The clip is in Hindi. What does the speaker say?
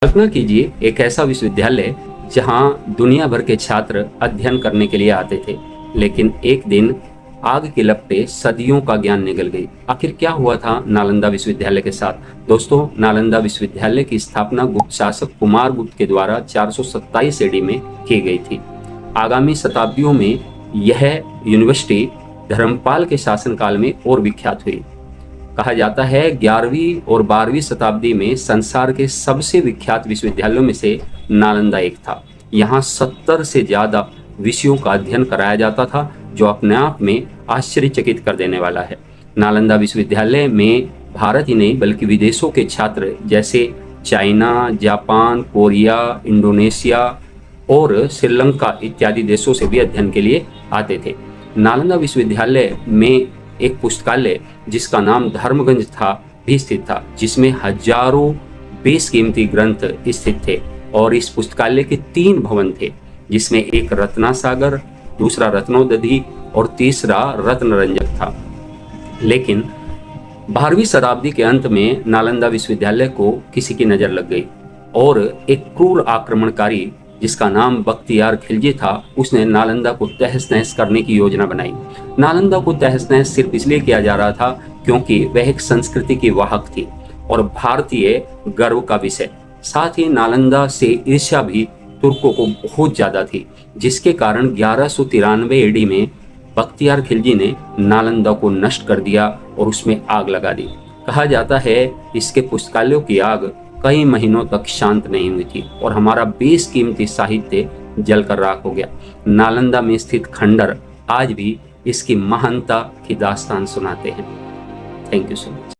कल्पना कीजिए एक ऐसा विश्वविद्यालय जहां दुनिया भर के छात्र अध्ययन करने के लिए आते थे, लेकिन एक दिन आग की लपटें सदियों का ज्ञान निगल गई। आखिर क्या हुआ था नालंदा विश्वविद्यालय के साथ? दोस्तों, नालंदा विश्वविद्यालय की स्थापना गुप्त शासक कुमार गुप्त के द्वारा 427 ईडी में की गई थी। आगामी शताब्दियों में यह यूनिवर्सिटी धर्मपाल के शासनकाल में और विख्यात हुई। कहा जाता है 11वीं और 12वीं शताब्दी में संसार के सबसे विख्यात विश्वविद्यालयों में से नालंदा एक था। यहाँ 70 से ज़्यादा विषयों का अध्ययन कराया जाता था, जो अपने आप में आश्चर्यचकित कर देने वाला है। नालंदा विश्वविद्यालय में भारत ही नहीं बल्कि विदेशों के छात्र जैसे चाइना, जापान, कोरिया, इंडोनेशिया और श्रीलंका इत्यादि देशों से भी अध्ययन के लिए आते थे। नालंदा विश्वविद्यालय में एक पुस्तकालय जिसका नाम धर्मगंज था भी स्थित था, जिसमें हजारों बेशकीमती ग्रंथ स्थित थे। और इस पुस्तकालय के 3 भवन थे, जिसमें एक रत्नासागर, दूसरा रत्नोदधि और तीसरा रत्नरंजक था। लेकिन 12वीं शताब्दी के अंत में नालंदा विश्वविद्यालय को किसी की नज़र लग गई और एक क्रूर आक्रमणकारी जिसका नाम बख्तियार खिलजी था, उसने नालंदा को तहस नहस करने की योजना बनाई। नालंदा को तहस नहस सिर्फ इसलिए किया जा रहा था क्योंकि वह एक संस्कृति की वाहक थी और भारतीय गर्व का विषय। साथ ही नालंदा से ईर्ष्या भी तुर्कों को बहुत ज़्यादा थी, जिसके कारण 1193 ईडी में बख्तियार खिलजी ने नालंदा को नष्ट कर दिया और उसमें आग लगा दी। कहा जाता है इसके पुस्तकालयों की आग कई महीनों तक शांत नहीं हुई थी और हमारा बेशकीमती साहित्य जलकर राख हो गया। नालंदा में स्थित खंडर आज भी इसकी महानता की दास्तान सुनाते हैं। Thank you so much.